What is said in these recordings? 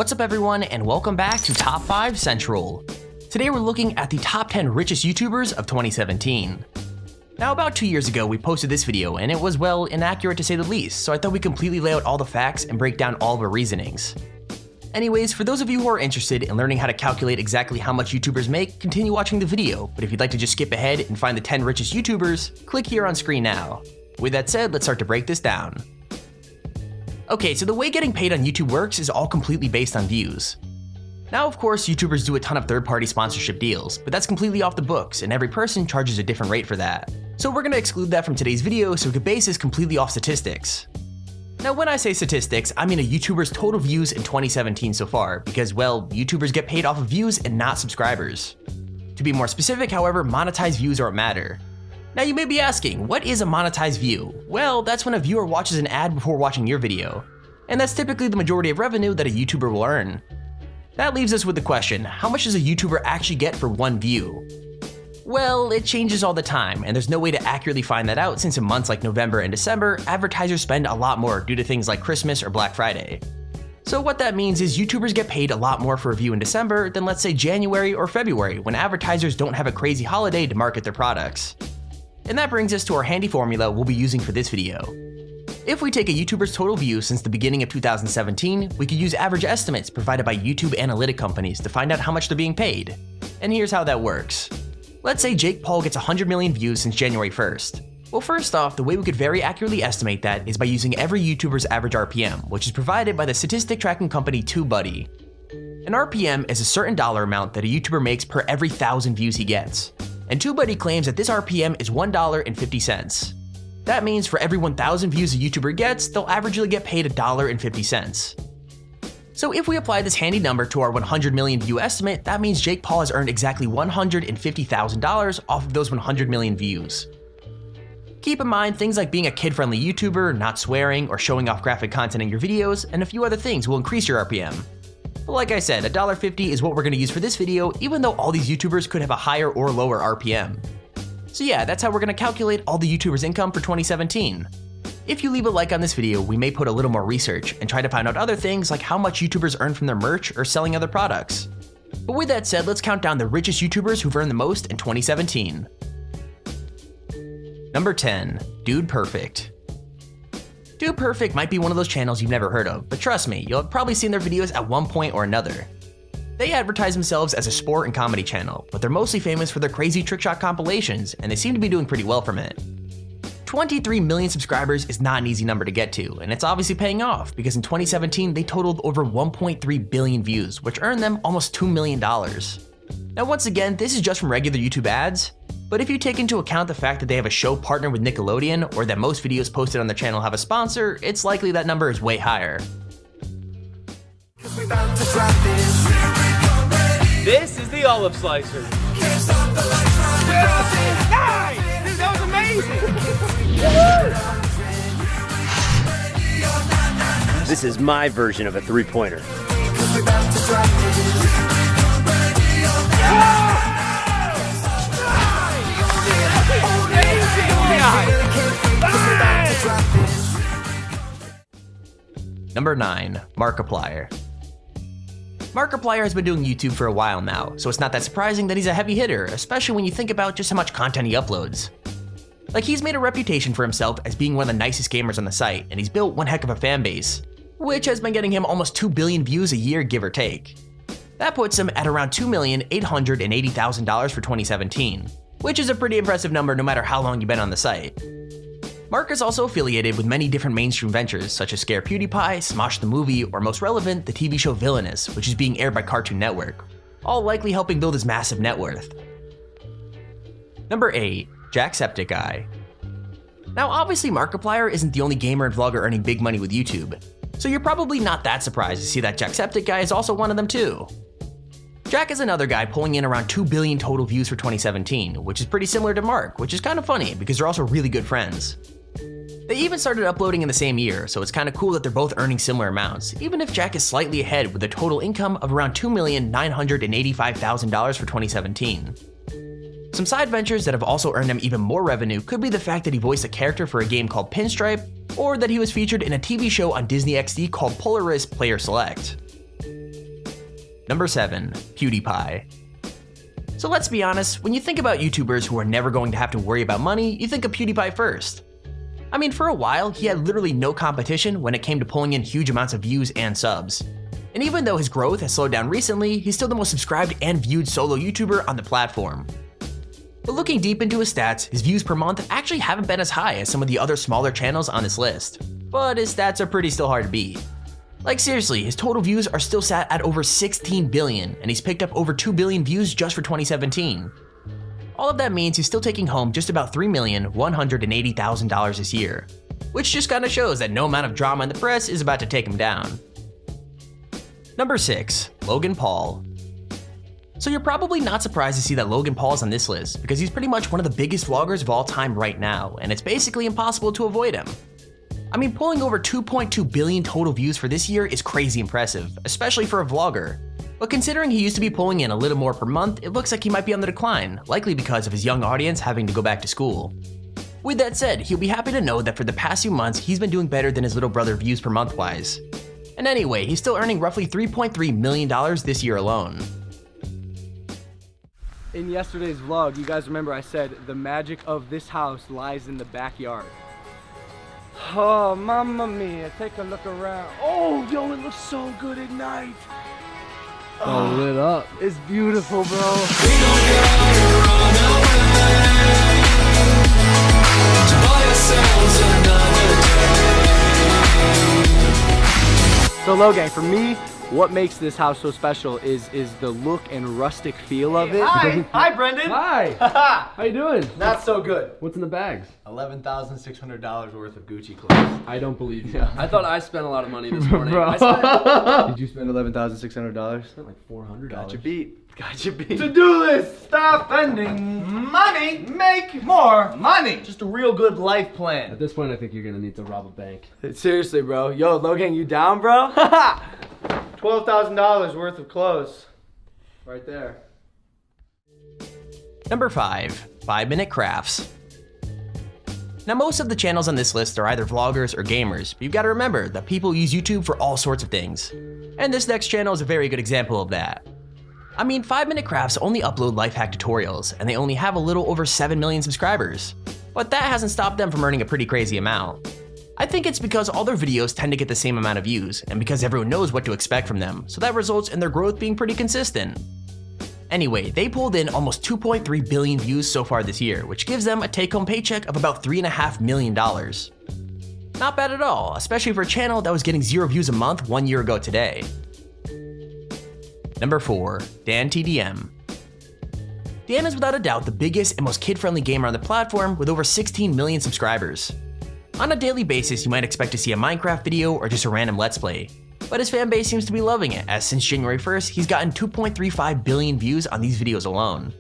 What's up everyone, and welcome back to Top 5 Central. Today we're looking at the top 10 richest YouTubers of 2017. Now about 2 years ago we posted this video and it was, well, inaccurate to say the least, so I thought we'd completely lay out all the facts and break down all of our reasonings. Anyways, for those of you who are interested in learning how to calculate exactly how much YouTubers make, continue watching the video, but if you'd like to just skip ahead and find the 10 richest YouTubers, click here on screen now. With that said, let's start to break this down. Okay, so the way getting paid on YouTube works is all completely based on views. Now of course, YouTubers do a ton of third-party sponsorship deals, but that's completely off the books and every person charges a different rate for that. So we're gonna exclude that from today's video so we can base this completely off statistics. Now when I say statistics, I mean a YouTuber's total views in 2017 so far, because, well, YouTubers get paid off of views and not subscribers. To be more specific, however, monetized views are what matter. Now you may be asking, what is a monetized view? Well, that's when a viewer watches an ad before watching your video, and that's typically the majority of revenue that a YouTuber will earn. That leaves us with the question, how much does a YouTuber actually get for one view? Well, it changes all the time, and there's no way to accurately find that out since in months like November and December, advertisers spend a lot more due to things like Christmas or Black Friday. So what that means is YouTubers get paid a lot more for a view in December than, let's say, January or February, when advertisers don't have a crazy holiday to market their products. And that brings us to our handy formula we'll be using for this video. If we take a YouTuber's total views since the beginning of 2017, we could use average estimates provided by YouTube analytic companies to find out how much they're being paid. And here's how that works. Let's say Jake Paul gets 100 million views since January 1st. Well, first off, the way we could very accurately estimate that is by using every YouTuber's average RPM, which is provided by the statistic tracking company TubeBuddy. An RPM is a certain dollar amount that a YouTuber makes per every 1,000 views he gets. And TubeBuddy claims that this RPM is $1.50. That means for every 1,000 views a YouTuber gets, they'll averagely get paid $1.50. So if we apply this handy number to our 100 million view estimate, that means Jake Paul has earned exactly $150,000 off of those 100 million views. Keep in mind, things like being a kid-friendly YouTuber, not swearing, or showing off graphic content in your videos, and a few other things will increase your RPM. But like I said, $1.50 is what we're going to use for this video, even though all these YouTubers could have a higher or lower RPM. So yeah, that's how we're going to calculate all the YouTubers' income for 2017. If you leave a like on this video, we may put a little more research and try to find out other things like how much YouTubers earn from their merch or selling other products. But with that said, let's count down the richest YouTubers who've earned the most in 2017. Number 10, Dude Perfect. Dude Perfect might be one of those channels you've never heard of, but trust me, you'll have probably seen their videos at one point or another. They advertise themselves as a sport and comedy channel, but they're mostly famous for their crazy trickshot compilations, and they seem to be doing pretty well from it. 23 million subscribers is not an easy number to get to, and it's obviously paying off, because in 2017 they totaled over 1.3 billion views, which earned them almost $2 million. Now once again, this is just from regular YouTube ads, but if you take into account the fact that they have a show partner with Nickelodeon, or that most videos posted on their channel have a sponsor, it's likely that number is way higher. This is the olive slicer. Nice! Dude, that was amazing! This is my version of a three-pointer. Number 9, Markiplier. Markiplier has been doing YouTube for a while now, so it's not that surprising that he's a heavy hitter, especially when you think about just how much content he uploads. Like, he's made a reputation for himself as being one of the nicest gamers on the site, and he's built one heck of a fan base, which has been getting him almost 2 billion views a year, give or take. That puts him at around $2,880,000 for 2017, which is a pretty impressive number no matter how long you've been on the site. Mark is also affiliated with many different mainstream ventures such as Scare PewDiePie, Smosh the Movie, or most relevant, the TV show Villainous, which is being aired by Cartoon Network, all likely helping build his massive net worth. Number 8, Jacksepticeye. Now obviously Markiplier isn't the only gamer and vlogger earning big money with YouTube, so you're probably not that surprised to see that Jacksepticeye is also one of them too. Jack is another guy pulling in around 2 billion total views for 2017, which is pretty similar to Mark, which is kind of funny because they're also really good friends. They even started uploading in the same year, so it's kind of cool that they're both earning similar amounts, even if Jack is slightly ahead with a total income of around $2,985,000 for 2017. Some side ventures that have also earned him even more revenue could be the fact that he voiced a character for a game called Pinstripe, or that he was featured in a TV show on Disney XD called Polaris Player Select. Number 7. PewDiePie. So let's be honest, when you think about YouTubers who are never going to have to worry about money, you think of PewDiePie first. I mean, for a while, he had literally no competition when it came to pulling in huge amounts of views and subs. And even though his growth has slowed down recently, he's still the most subscribed and viewed solo YouTuber on the platform. But looking deep into his stats, his views per month actually haven't been as high as some of the other smaller channels on this list. But his stats are pretty still hard to beat. Like seriously, his total views are still sat at over 16 billion, and he's picked up over 2 billion views just for 2017. All of that means he's still taking home just about $3,180,000 this year, which just kinda shows that no amount of drama in the press is about to take him down. Number 6. Logan Paul. So you're probably not surprised to see that Logan Paul is on this list, because he's pretty much one of the biggest vloggers of all time right now, and it's basically impossible to avoid him. I mean, pulling over 2.2 billion total views for this year is crazy impressive, especially for a vlogger. But considering he used to be pulling in a little more per month, it looks like he might be on the decline, likely because of his young audience having to go back to school. With that said, he'll be happy to know that for the past few months, he's been doing better than his little brother views per month wise. And anyway, he's still earning roughly $3.3 million this year alone. In yesterday's vlog, you guys remember I said the magic of this house lies in the backyard. Oh, mamma mia, take a look around. Oh, yo, it looks so good at night. Oh, lit up. It's beautiful, bro. So Logan, for me, what makes this house so special is the look and rustic feel of it. Hi, Brendan. Hi. How you doing? Not so good. What's in the bags? $11,600 worth of Gucci clothes. I don't believe you. I thought I spent a lot of money this morning. Bro. I spent Did you spend $11,600? like $400. Got you beat. Got you beat. To-do list. Stop spending money. Make more money. Just a real good life plan. At this point, I think you're gonna need to rob a bank. Seriously, bro. Yo, Logan, you down, bro? $12,000 worth of clothes. Right there. Number 5. 5-Minute Crafts. Now most of the channels on this list are either vloggers or gamers, but you've got to remember that people use YouTube for all sorts of things. And this next channel is a very good example of that. I mean, 5-Minute Crafts only upload life hack tutorials, and they only have a little over 7 million subscribers. But that hasn't stopped them from earning a pretty crazy amount. I think it's because all their videos tend to get the same amount of views, and because everyone knows what to expect from them, so that results in their growth being pretty consistent. Anyway, they pulled in almost 2.3 billion views so far this year, which gives them a take-home paycheck of about $3.5 million. Not bad at all, especially for a channel that was getting 0 views a month 1 year ago today. Number 4. DanTDM. Dan is without a doubt the biggest and most kid-friendly gamer on the platform with over 16 million subscribers. On a daily basis, you might expect to see a Minecraft video or just a random Let's Play, but his fanbase seems to be loving it, as since January 1st, he's gotten 2.35 billion views on these videos alone.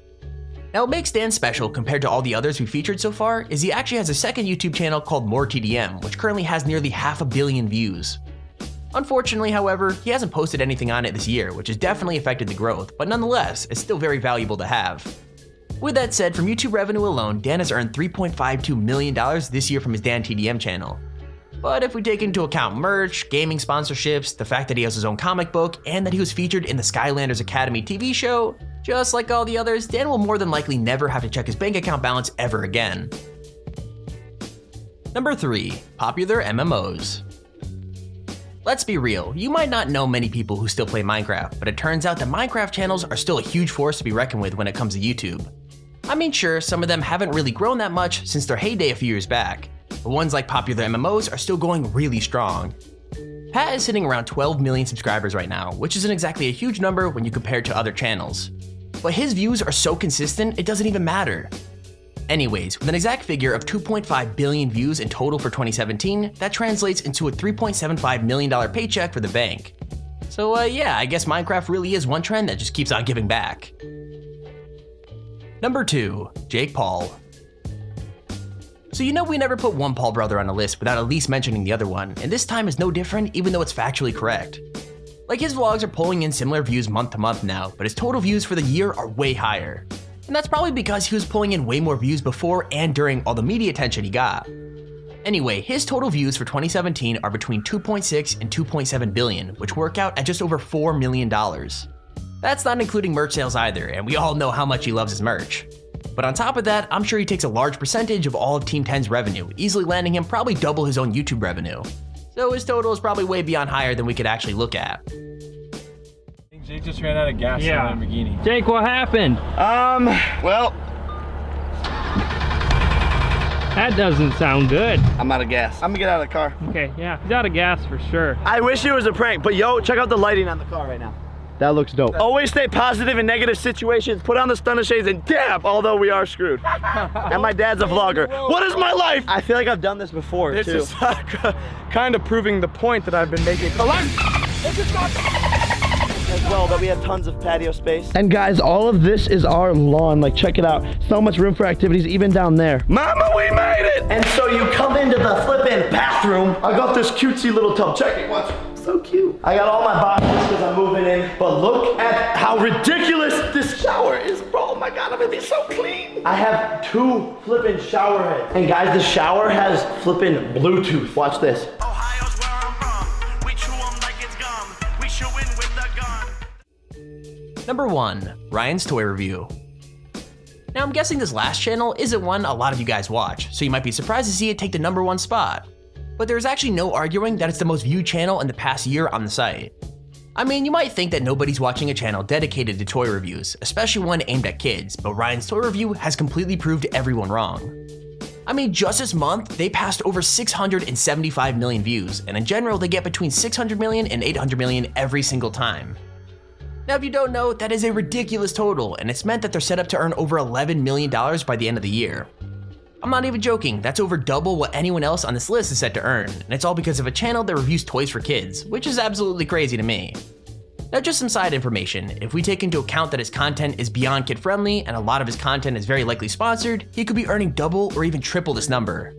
Now what makes Dan special compared to all the others we featured so far is he actually has a second YouTube channel called DanTDM, which currently has nearly 500 million views. Unfortunately, however, he hasn't posted anything on it this year, which has definitely affected the growth, but nonetheless, it's still very valuable to have. With that said, from YouTube revenue alone, Dan has earned $3.52 million this year from his DanTDM channel. But if we take into account merch, gaming sponsorships, the fact that he has his own comic book, and that he was featured in the Skylanders Academy TV show, just like all the others, Dan will more than likely never have to check his bank account balance ever again. Number 3. Popular MMOs. Let's be real, you might not know many people who still play Minecraft, but it turns out that Minecraft channels are still a huge force to be reckoned with when it comes to YouTube. I mean sure, some of them haven't really grown that much since their heyday a few years back, but ones like Popular MMOs are still going really strong. Pat is sitting around 12 million subscribers right now, which isn't exactly a huge number when you compare it to other channels. But his views are so consistent, it doesn't even matter. Anyways, with an exact figure of 2.5 billion views in total for 2017, that translates into a $3.75 million paycheck for the bank. So yeah, I guess Minecraft really is one trend that just keeps on giving back. Number 2. Jake Paul. So you know we never put one Paul brother on a list without at least mentioning the other one, and this time is no different even though it's factually correct. Like his vlogs are pulling in similar views month to month now, but his total views for the year are way higher. And that's probably because he was pulling in way more views before and during all the media attention he got. Anyway, his total views for 2017 are between 2.6 and 2.7 billion, which work out at just over $4 million. That's not including merch sales either, and we all know how much he loves his merch. But on top of that, I'm sure he takes a large percentage of all of Team 10's revenue, easily landing him probably double his own YouTube revenue. So his total is probably way beyond higher than we could actually look at. I think Jake just ran out of gas in the Lamborghini. Jake, what happened? Well, That doesn't sound good. I'm out of gas. I'm gonna get out of the car. Okay, yeah, he's out of gas for sure. I wish it was a prank, but yo, check out the lighting on the car right now. That looks dope. Always stay positive in negative situations. Put on the stunner shades and dab, although we are screwed. And my dad's a vlogger. What is my life? I feel like I've done this before, This too. is kind of proving the point that I've been making. As well, that we have tons of patio space. And guys, all of this is our lawn. Like, check it out. So much room for activities, even down there. Mama, we made it! And so you come into the flippin' bathroom. I got this cutesy little tub. Check it, watch. So cute. I got all my boxes because I'm moving in. But look at how ridiculous this shower is, bro. Oh my God, I'm gonna be so clean. I have 2 flippin' shower heads. And guys, the shower has flippin' Bluetooth. Watch this. Ohio's where I'm from. We chew 'em like it's gum. We shooin' with the gun. Number 1. Ryan's Toy Review. Now I'm guessing this last channel isn't one a lot of you guys watch, so you might be surprised to see it take the number 1 spot. But there's actually no arguing that it's the most viewed channel in the past year on the site. I mean, you might think that nobody's watching a channel dedicated to toy reviews, especially one aimed at kids, but Ryan's Toy Review has completely proved everyone wrong. I mean, just this month, they passed over 675 million views, and in general, they get between 600 million and 800 million every single time. Now, if you don't know, that is a ridiculous total, and it's meant that they're set up to earn over $11 million by the end of the year. I'm not even joking, that's over double what anyone else on this list is set to earn, and it's all because of a channel that reviews toys for kids, which is absolutely crazy to me. Now, just some side information, if we take into account that his content is beyond kid-friendly and a lot of his content is very likely sponsored, he could be earning double or even triple this number.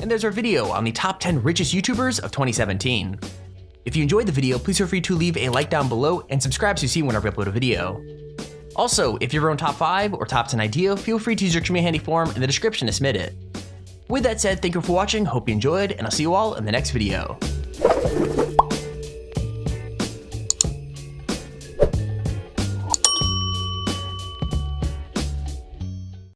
And there's our video on the top 10 richest YouTubers of 2017. If you enjoyed the video, please feel free to leave a like down below and subscribe so you see whenever I upload a video. Also, if you have your own top 5 or top 10 idea, feel free to use your Extremely Handy form in the description to submit it. With that said, thank you for watching, hope you enjoyed, and I'll see you all in the next video.